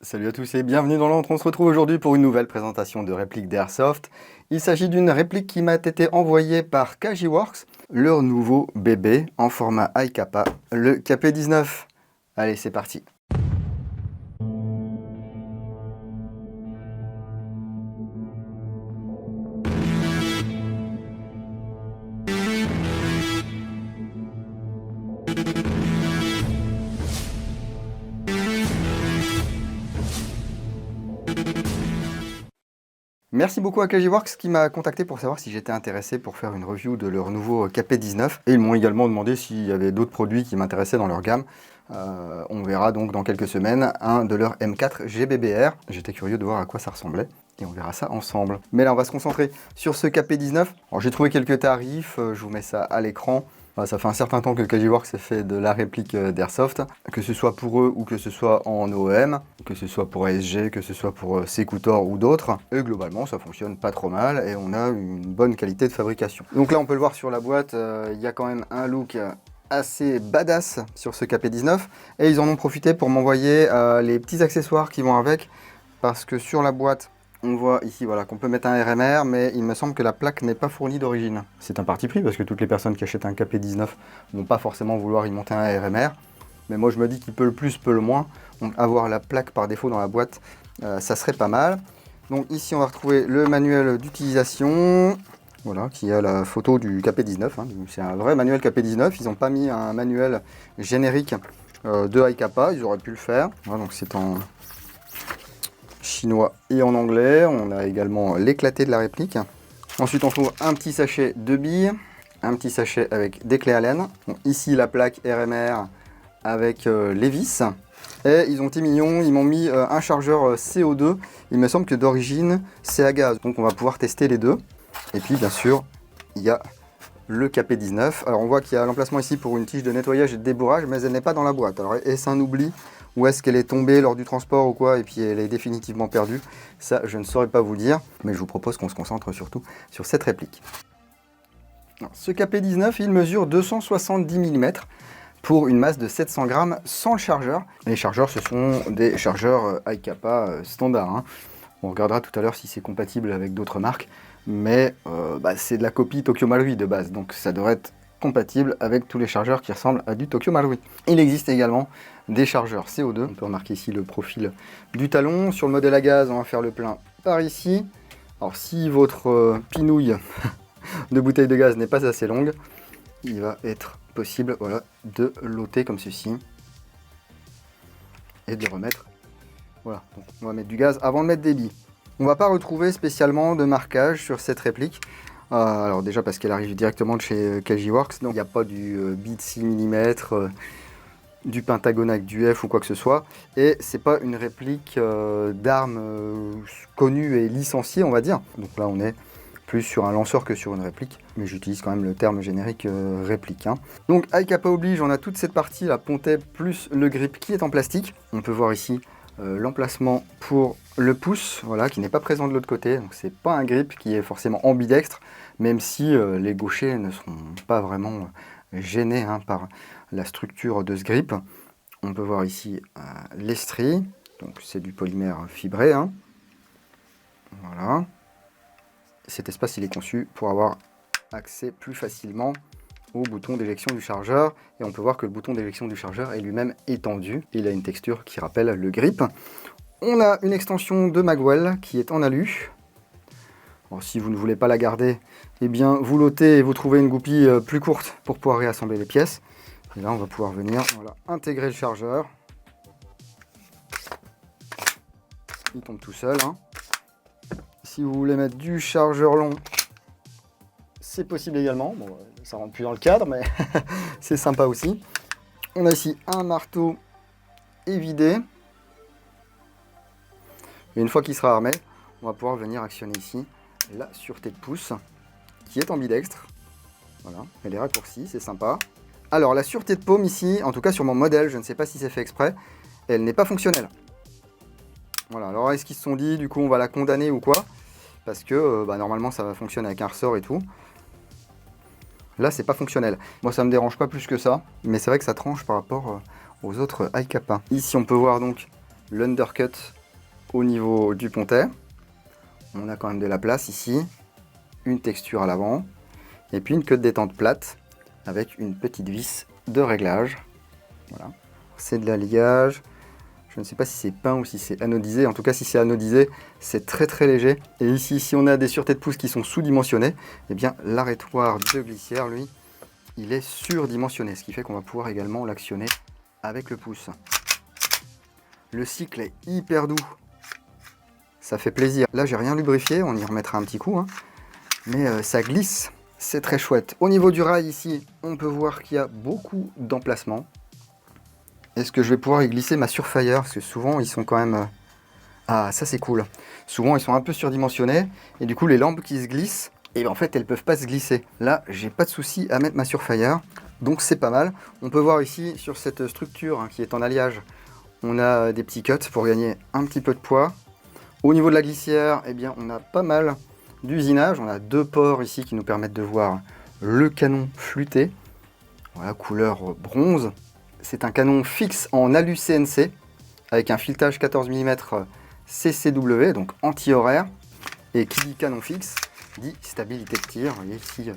Salut à tous et bienvenue dans l'Antre. On se retrouve aujourd'hui pour une nouvelle présentation de réplique d'Airsoft. Il s'agit d'une réplique qui m'a été envoyée par Kajiworks, leur nouveau bébé en format high kappa, le KP19. Allez, c'est parti. Merci beaucoup à Kajiworks qui m'a contacté pour savoir si j'étais intéressé pour faire une review de leur nouveau KP19. Et ils m'ont également demandé s'il y avait d'autres produits qui m'intéressaient dans leur gamme. On verra donc dans quelques semaines un de leurs M4 GBBR. J'étais curieux de voir à quoi ça ressemblait. Et on verra ça ensemble. Mais là, on va se concentrer sur ce KP19. Alors, j'ai trouvé quelques tarifs, je vous mets ça à l'écran. Ça fait un certain temps que Kajiworks a fait de la réplique d'Airsoft, que ce soit pour eux ou que ce soit en OEM, que ce soit pour ASG, que ce soit pour Secutor ou d'autres. Et globalement, ça fonctionne pas trop mal et on a une bonne qualité de fabrication. Donc là, on peut le voir sur la boîte, il y a quand même un look assez badass sur ce KP19 et ils en ont profité pour m'envoyer les petits accessoires qui vont avec, parce que sur la boîte, on voit ici voilà, qu'on peut mettre un RMR, mais il me semble que la plaque n'est pas fournie d'origine. C'est un parti pris parce que toutes les personnes qui achètent un KP19 ne vont pas forcément vouloir y monter un RMR. Mais moi je me dis qu'il peut le plus, peut le moins. Donc avoir la plaque par défaut dans la boîte, ça serait pas mal. Donc ici on va retrouver le manuel d'utilisation. Voilà, qui a la photo du KP19. Hein. C'est un vrai manuel KP19. Ils n'ont pas mis un manuel générique de high kappa. Ils auraient pu le faire. Voilà, donc c'est en chinois et en anglais. On a également l'éclaté de la réplique. Ensuite on trouve un petit sachet de billes, un petit sachet avec des clés Allen. Donc, ici la plaque RMR avec les vis. Et ils ont été mignons, ils m'ont mis un chargeur CO2. Il me semble que d'origine c'est à gaz. Donc on va pouvoir tester les deux. Et puis bien sûr il y a le KP19. Alors on voit qu'il y a l'emplacement ici pour une tige de nettoyage et de débourrage, mais elle n'est pas dans la boîte. Alors est-ce un oubli ou est-ce qu'elle est tombée lors du transport ou quoi et puis elle est définitivement perdue? Ça je ne saurais pas vous le dire, mais je vous propose qu'on se concentre surtout sur cette réplique. Alors, ce KP19 il mesure 270 mm pour une masse de 700 grammes sans le chargeur. Les chargeurs ce sont des chargeurs high kappa standard. Hein. On regardera tout à l'heure si c'est compatible avec d'autres marques, mais c'est de la copie Tokyo Marui de base, donc ça devrait être compatible avec tous les chargeurs qui ressemblent à du Tokyo Marui. Il existe également des chargeurs CO2, on peut remarquer ici le profil du talon. Sur le modèle à gaz, on va faire le plein par ici. Alors si votre pinouille de bouteille de gaz n'est pas assez longue, il va être possible voilà, de l'ôter comme ceci et de remettre. Voilà, donc on va mettre du gaz avant de mettre des billes. On ne va pas retrouver spécialement de marquage sur cette réplique. Alors déjà parce qu'elle arrive directement de chez Kajiworks, donc il n'y a pas du bit 6 mm, du pentagone avec du F ou quoi que ce soit. Et c'est pas une réplique d'armes connue et licenciée, on va dire. Donc là on est plus sur un lanceur que sur une réplique, mais j'utilise quand même le terme générique réplique. Hein. Donc high kappa oblige, on a toute cette partie, la pontet plus le grip qui est en plastique. On peut voir ici l'emplacement pour le pouce, voilà, qui n'est pas présent de l'autre côté, donc c'est pas un grip qui est forcément ambidextre, même si les gauchers ne seront pas vraiment gênés hein, par la structure de ce grip. On peut voir ici l'estrie, donc c'est du polymère fibré. Hein. Voilà. Cet espace il est conçu pour avoir accès plus facilement au bouton d'éjection du chargeur, et on peut voir que le bouton d'éjection du chargeur est lui-même étendu. Il a une texture qui rappelle le grip. On a une extension de Magwell qui est en alu. Alors, si vous ne voulez pas la garder, eh bien vous l'ôtez et vous trouvez une goupille plus courte pour pouvoir réassembler les pièces. Et là on va pouvoir venir voilà, intégrer le chargeur. Il tombe tout seul. Hein. Si vous voulez mettre du chargeur long, c'est possible également. Bon, ça rentre plus dans le cadre, mais c'est sympa aussi. On a ici un marteau évidé. Et une fois qu'il sera armé, on va pouvoir venir actionner ici la sûreté de pouce, qui est ambidextre. Voilà, elle est raccourcie, c'est sympa. Alors la sûreté de paume ici, en tout cas sur mon modèle, je ne sais pas si c'est fait exprès, elle n'est pas fonctionnelle. Voilà, alors est-ce qu'ils se sont dit, du coup on va la condamner ou quoi? Parce que normalement ça va fonctionner avec un ressort et tout. Là, c'est pas fonctionnel. Moi, ça me dérange pas plus que ça, mais c'est vrai que ça tranche par rapport aux autres high kappa. Ici, on peut voir donc l'undercut au niveau du pontet. On a quand même de la place ici, une texture à l'avant, et puis une queue de détente plate avec une petite vis de réglage. Voilà. C'est de l'alliage. Je ne sais pas si c'est peint ou si c'est anodisé. En tout cas, si c'est anodisé, c'est très très léger. Et ici, si on a des sûretés de pouce qui sont sous-dimensionnées, eh bien l'arrêtoir de glissière, lui, il est surdimensionné, ce qui fait qu'on va pouvoir également l'actionner avec le pouce. Le cycle est hyper doux. Ça fait plaisir. Là, j'ai rien lubrifié, on y remettra un petit coup, hein. Mais ça glisse, c'est très chouette. Au niveau du rail ici, on peut voir qu'il y a beaucoup d'emplacements. Est-ce que je vais pouvoir y glisser ma Surefire? Parce que souvent, ils sont quand même... Ah, ça c'est cool. Souvent, ils sont un peu surdimensionnés. Et du coup, les lampes qui se glissent, et ben, en fait, elles peuvent pas se glisser. Là, j'ai pas de souci à mettre ma Surefire. Donc, c'est pas mal. On peut voir ici, sur cette structure hein, qui est en alliage, on a des petits cuts pour gagner un petit peu de poids. Au niveau de la glissière, eh bien, on a pas mal d'usinage. On a 2 ports ici qui nous permettent de voir le canon flûté. Voilà, couleur bronze. C'est un canon fixe en alu CNC avec un filetage 14 mm CCW, donc anti-horaire. Et qui dit canon fixe dit stabilité de tir. Vous voyez ici,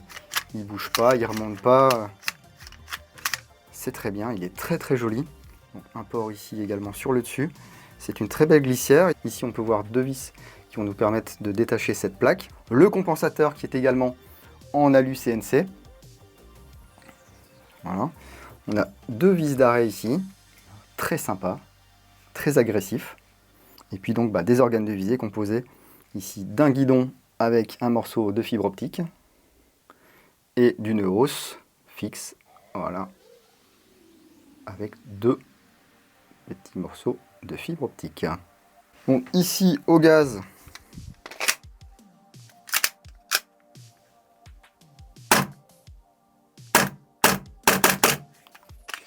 il ne bouge pas, il ne remonte pas. C'est très bien, il est très très joli. Donc, un port ici également sur le dessus. C'est une très belle glissière. Ici, on peut voir 2 vis qui vont nous permettre de détacher cette plaque. Le compensateur qui est également en alu CNC. Voilà. On a 2 vis d'arrêt ici, très sympa, très agressif. Et puis donc des organes de visée composés ici d'un guidon avec un morceau de fibre optique et d'une hausse fixe, voilà, avec 2 petits morceaux de fibre optique. Bon, ici au gaz,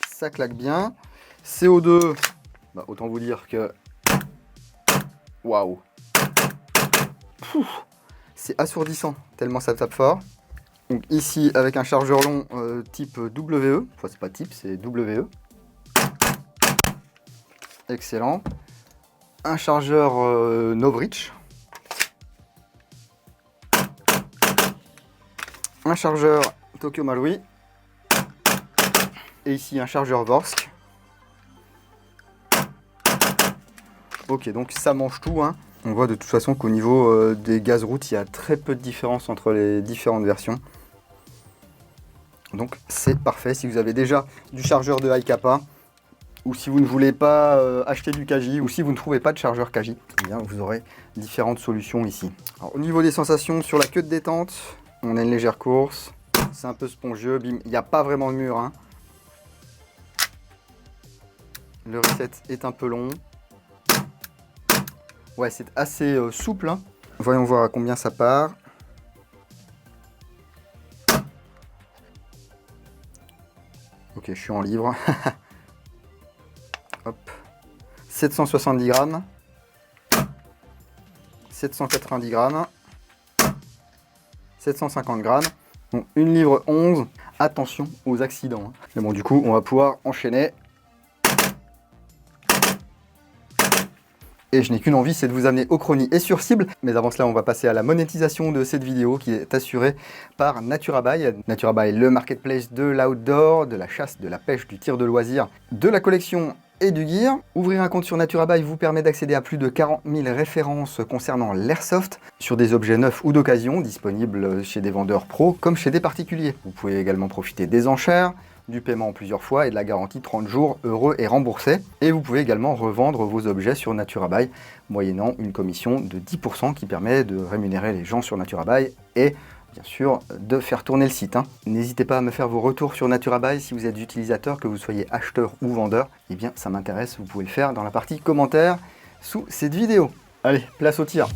ça claque bien. CO2, autant vous dire que waouh, c'est assourdissant tellement ça tape fort. Donc ici avec un chargeur long type WE, enfin c'est pas type, c'est WE. Excellent. Un chargeur Novritsch. Un chargeur Tokyo Marui. Et ici un chargeur Vorsk. Ok, donc ça mange tout, hein. On voit de toute façon qu'au niveau des gaz routes, il y a très peu de différence entre les différentes versions. Donc c'est parfait si vous avez déjà du chargeur de Hi-Kappa, ou si vous ne voulez pas acheter du Kaji, ou si vous ne trouvez pas de chargeur Kaji, eh bien vous aurez différentes solutions ici. Alors, au niveau des sensations, sur la queue de détente, on a une légère course, c'est un peu spongieux, bim, il n'y a pas vraiment de mur, hein. Le reset est un peu long. Ouais, c'est assez souple, hein. Voyons voir à combien ça part. Ok, je suis en livre. Hop. 770 grammes. 790 grammes. 750 grammes. Bon, 1 livre 11. Attention aux accidents, hein. Mais bon, du coup, on va pouvoir enchaîner. Et je n'ai qu'une envie, c'est de vous amener au Chronie et sur cible. Mais avant cela, on va passer à la monétisation de cette vidéo qui est assurée par NaturaBuy. NaturaBuy, le marketplace de l'outdoor, de la chasse, de la pêche, du tir de loisirs, de la collection et du gear. Ouvrir un compte sur NaturaBuy vous permet d'accéder à plus de 40 000 références concernant l'airsoft sur des objets neufs ou d'occasion, disponibles chez des vendeurs pros comme chez des particuliers. Vous pouvez également profiter des enchères, du paiement en plusieurs fois et de la garantie 30 jours heureux et remboursés. Et vous pouvez également revendre vos objets sur NaturaBuy moyennant une commission de 10% qui permet de rémunérer les gens sur NaturaBuy et bien sûr de faire tourner le site, hein. N'hésitez pas à me faire vos retours sur NaturaBuy si vous êtes utilisateur, que vous soyez acheteur ou vendeur. Eh bien ça m'intéresse, vous pouvez le faire dans la partie commentaires sous cette vidéo. Allez, place au tir.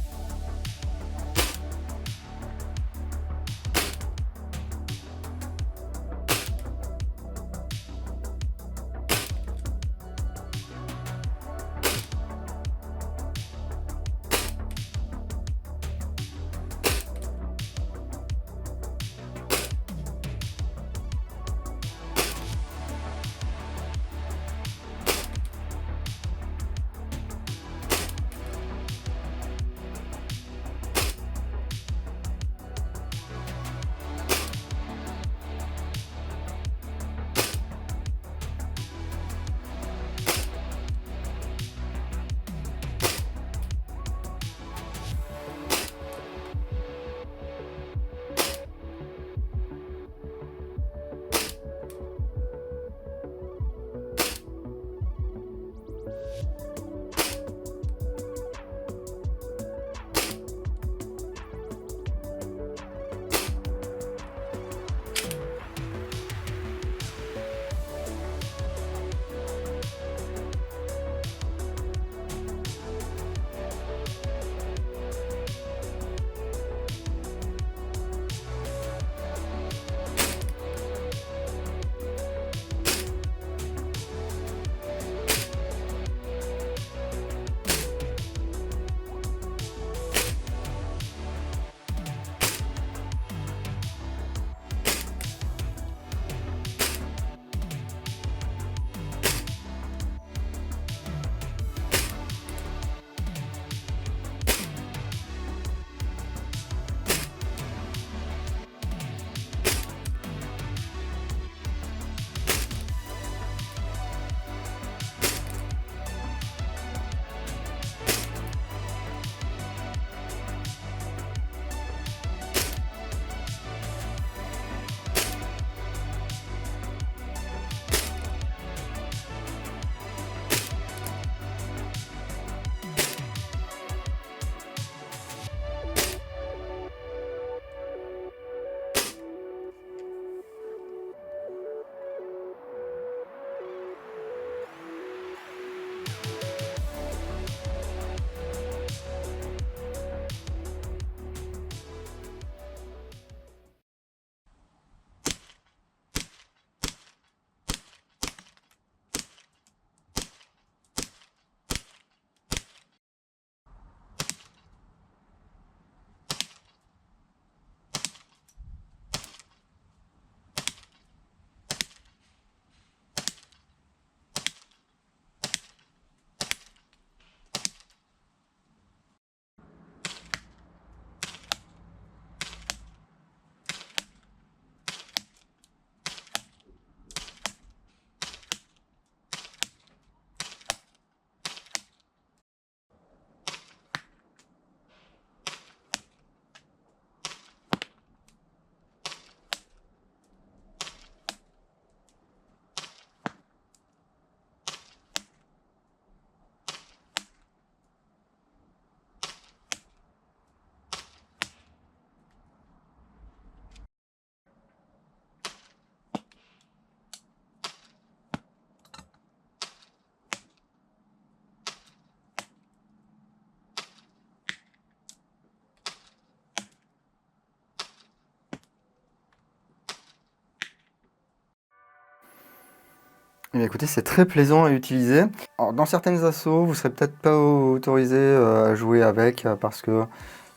Eh bien, écoutez, c'est très plaisant à utiliser. Alors, dans certaines assos, vous ne serez peut-être pas autorisé à jouer avec parce que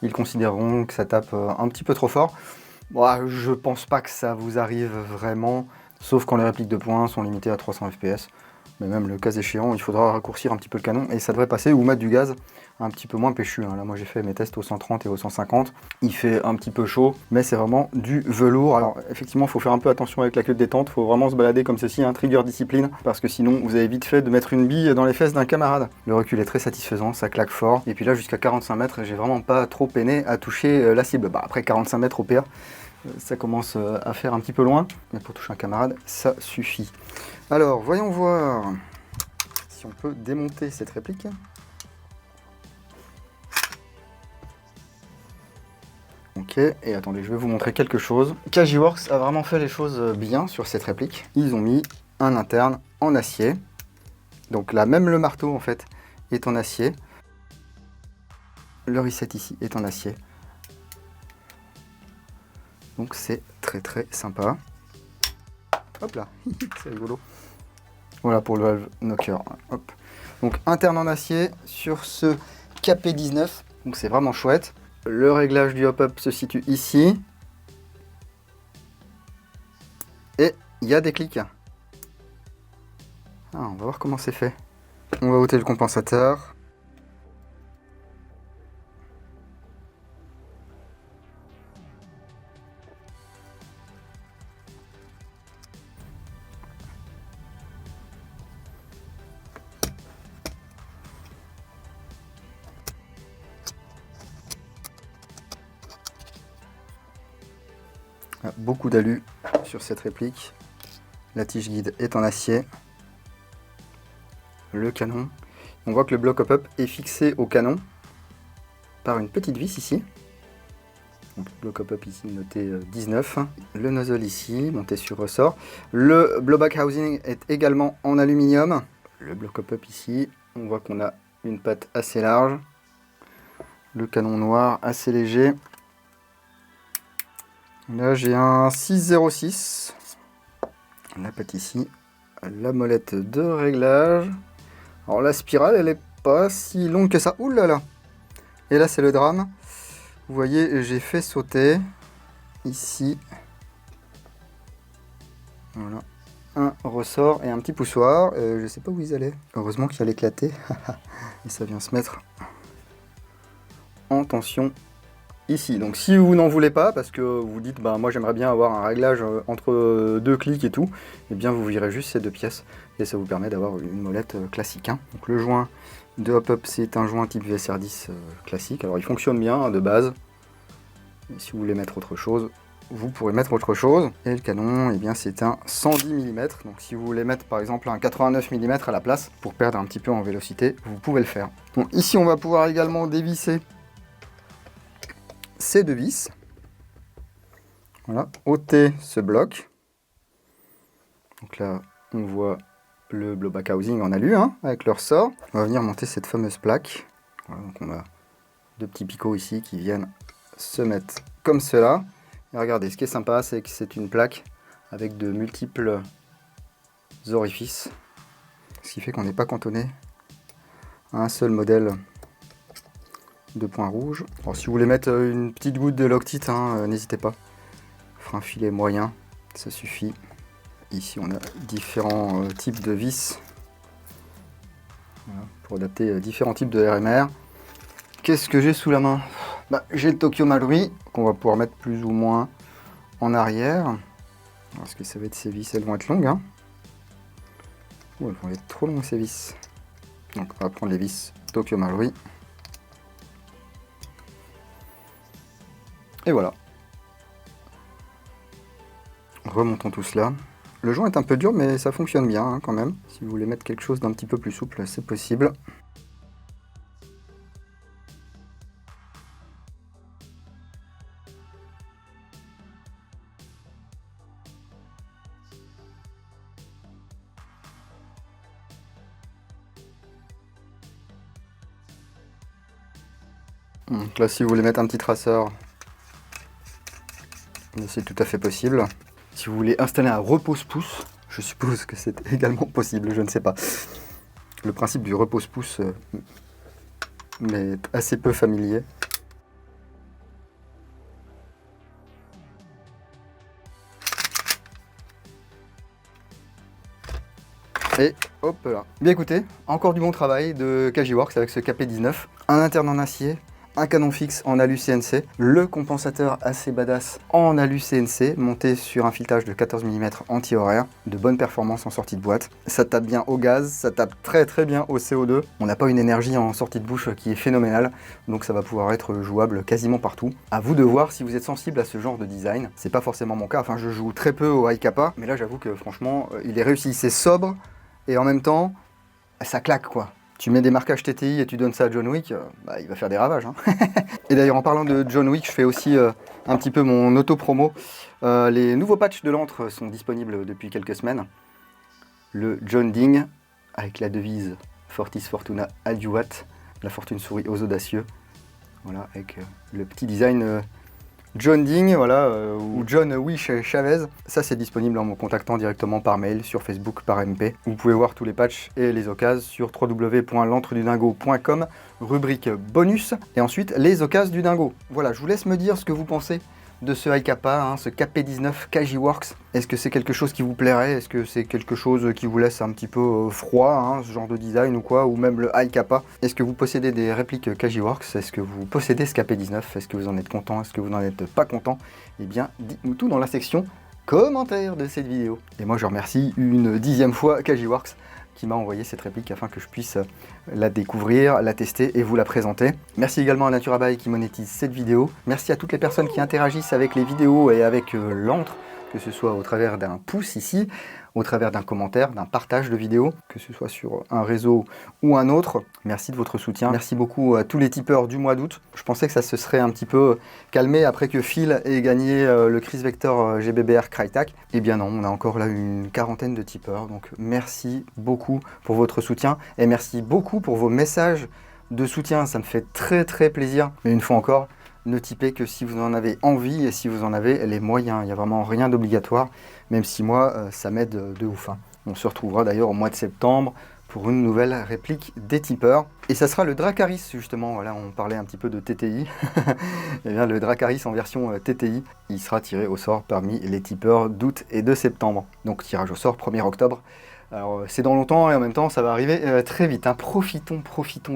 ils considéreront que ça tape un petit peu trop fort. Bon, je pense pas que ça vous arrive vraiment, sauf quand les répliques de points sont limitées à 300 fps. Mais même le cas échéant, il faudra raccourcir un petit peu le canon et ça devrait passer, ou mettre du gaz un petit peu moins péchu. Là, moi j'ai fait mes tests au 130 et au 150. Il fait un petit peu chaud, mais c'est vraiment du velours. Alors effectivement, il faut faire un peu attention avec la queue de détente. Il faut vraiment se balader comme ceci, trigger discipline, parce que sinon vous avez vite fait de mettre une bille dans les fesses d'un camarade. Le recul est très satisfaisant, ça claque fort. Et puis là, jusqu'à 45 mètres, j'ai vraiment pas trop peiné à toucher la cible. Bah, après 45 mètres au pire, ça commence à faire un petit peu loin, mais pour toucher un camarade, ça suffit. Alors, voyons voir si on peut démonter cette réplique. Ok, et attendez, je vais vous montrer quelque chose. KJ-Works a vraiment fait les choses bien sur cette réplique. Ils ont mis un interne en acier. Donc là, même le marteau, en fait, est en acier. Le reset ici est en acier. Donc c'est très très sympa. Hop là, c'est rigolo. Voilà pour le valve knocker. Hop. Donc interne en acier sur ce KP19. Donc c'est vraiment chouette. Le réglage du hop-up se situe ici. Et il y a des clics. On va voir comment c'est fait. On va ôter le compensateur. Beaucoup d'alu sur cette réplique. La tige guide est en acier. Le canon. On voit que le bloc hop-up est fixé au canon par une petite vis ici. Donc, le bloc hop-up ici noté 19. Le nozzle ici, monté sur ressort. Le blowback housing est également en aluminium. Le bloc hop-up ici, on voit qu'on a une patte assez large. Le canon noir assez léger. Là j'ai un 606. La patte ici. La molette de réglage. Alors la spirale elle est pas si longue que ça. Ouh là là. Et là c'est le drame. Vous voyez j'ai fait sauter ici. Voilà. Un ressort et un petit poussoir. Je sais pas où ils allaient. Heureusement qu'il allait éclater. Et ça vient se mettre en tension ici. Donc si vous n'en voulez pas, parce que vous dites bah moi j'aimerais bien avoir un réglage entre deux clics et tout, et bien vous virez juste ces deux pièces et ça vous permet d'avoir une molette classique. Donc le joint de hop-up c'est un joint type VSR10 classique. Alors il fonctionne bien de base. Et si vous voulez mettre autre chose, vous pourrez mettre autre chose. Et le canon, eh bien c'est un 110 mm. Donc si vous voulez mettre par exemple un 89 mm à la place pour perdre un petit peu en vélocité, vous pouvez le faire. Bon, ici on va pouvoir également dévisser ces deux vis. Voilà, ôter ce bloc. Donc là, on voit le blowback housing en alu avec le ressort. On va venir monter cette fameuse plaque. Voilà, donc on a deux petits picots ici qui viennent se mettre comme cela. Et regardez, ce qui est sympa, c'est que c'est une plaque avec de multiples orifices. Ce qui fait qu'on n'est pas cantonné à un seul modèle de points rouges. Alors, si vous voulez mettre une petite goutte de Loctite, n'hésitez pas. On fera un filet moyen, ça suffit. Ici, on a différents types de vis. Voilà, pour adapter différents types de RMR. Qu'est-ce que j'ai sous la main? J'ai le Tokyo Marui, qu'on va pouvoir mettre plus ou moins en arrière. Parce que ça va être ces vis, elles vont être longues. Elles vont être trop longues ces vis. Donc on va prendre les vis Tokyo Marui. Et voilà. Remontons tout cela. Le joint est un peu dur, mais ça fonctionne bien quand même. Si vous voulez mettre quelque chose d'un petit peu plus souple, c'est possible. Donc là, si vous voulez mettre un petit traceur, c'est tout à fait possible. Si vous voulez installer un repose-pouce, Je suppose que c'est également possible, je ne sais pas. Le principe du repose-pouce m'est assez peu familier. Et hop là. Bien écoutez, encore du bon travail de Kajiworks avec ce KP19. Un interne en acier, un canon fixe en alu CNC, le compensateur assez badass en alu CNC, monté sur un filetage de 14 mm anti-horaire, de bonne performance en sortie de boîte. Ça tape bien au gaz, ça tape très bien au CO2. On n'a pas une énergie en sortie de bouche qui est phénoménale, donc ça va pouvoir être jouable quasiment partout. À vous de voir si vous êtes sensible à ce genre de design. C'est pas forcément mon cas, enfin je joue très peu au high kappa, mais là j'avoue que franchement, il est réussi, c'est sobre, et en même temps, ça claque quoi. Tu mets des marquages TTI et tu donnes ça à John Wick, il va faire des ravages. Hein. Et d'ailleurs, en parlant de John Wick, je fais aussi un petit peu mon auto-promo. Les nouveaux patchs de l'antre sont disponibles depuis quelques semaines. Le John Ding, avec la devise Fortis Fortuna Adiuvat, la fortune sourit aux audacieux. Voilà, avec le petit design John Ding, voilà, ou John Wish Chavez. Ça, c'est disponible en me contactant directement par mail, sur Facebook, par MP. Vous pouvez voir tous les patchs et les occasions sur www.l'entredudingo.com, rubrique bonus, et ensuite les occasions du dingo. Voilà, je vous laisse me dire ce que vous pensez de ce high kappa, hein, ce KP19 Kajiworks. Est-ce que c'est quelque chose qui vous plairait? Est-ce que c'est quelque chose qui vous laisse un petit peu froid, hein, ce genre de design ou quoi, ou même le high kappa? Est-ce que vous possédez des répliques Kajiworks? Est-ce que vous possédez ce KP19? Est-ce que vous en êtes content? Est-ce que vous n'en êtes pas content? Eh bien, dites-nous tout dans la section commentaires de cette vidéo. Et moi, je remercie une 10e fois Kajiworks qui m'a envoyé cette réplique afin que je puisse la découvrir, la tester et vous la présenter. Merci également à Naturabaï qui monétise cette vidéo. Merci à toutes les personnes qui interagissent avec les vidéos et avec l'antre, que ce soit au travers d'un pouce ici, au travers d'un commentaire, d'un partage de vidéo, que ce soit sur un réseau ou un autre. Merci de votre soutien. Merci beaucoup à tous les tipeurs du mois d'août. Je pensais que ça se serait un petit peu calmé après que Phil ait gagné le Chris Vector GBBR Crytek. Eh bien non, on a encore là une quarantaine de tipeurs. Donc merci beaucoup pour votre soutien et merci beaucoup pour vos messages de soutien. Ça me fait très plaisir. Mais une fois encore, ne typez que si vous en avez envie et si vous en avez les moyens. Il n'y a vraiment rien d'obligatoire, même si moi, ça m'aide de ouf. Hein. On se retrouvera d'ailleurs au mois de septembre pour une nouvelle réplique des tipeurs. Et ça sera le Dracarys, justement. Voilà, on parlait un petit peu de TTI. Et bien, le Dracarys en version TTI, il sera tiré au sort parmi les tipeurs d'août et de septembre. Donc, tirage au sort 1er octobre. Alors c'est dans longtemps et en même temps ça va arriver très vite, hein. Profitons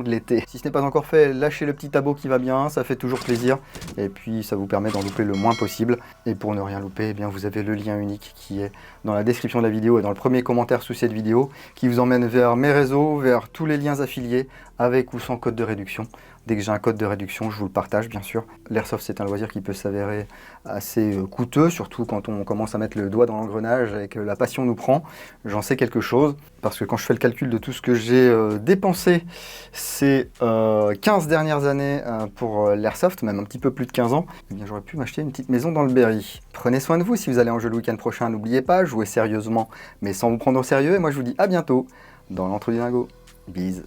de l'été. Si ce n'est pas encore fait, lâchez le petit abo qui va bien, ça fait toujours plaisir. Et puis ça vous permet d'en louper le moins possible. Et pour ne rien louper, eh bien, vous avez le lien unique qui est dans la description de la vidéo et dans le premier commentaire sous cette vidéo, qui vous emmène vers mes réseaux, vers tous les liens affiliés, avec ou sans code de réduction. Dès que j'ai un code de réduction, je vous le partage bien sûr. L'airsoft c'est un loisir qui peut s'avérer assez coûteux, surtout quand on commence à mettre le doigt dans l'engrenage et que la passion nous prend. J'en sais quelque chose, parce que quand je fais le calcul de tout ce que j'ai dépensé ces 15 dernières années pour l'airsoft, même un petit peu plus de 15 ans, eh bien j'aurais pu m'acheter une petite maison dans le Berry. Prenez soin de vous si vous allez en jeu le week-end prochain, n'oubliez pas, jouez sérieusement, mais sans vous prendre au sérieux, et moi je vous dis à bientôt dans l'Entre du Dingo. Bise.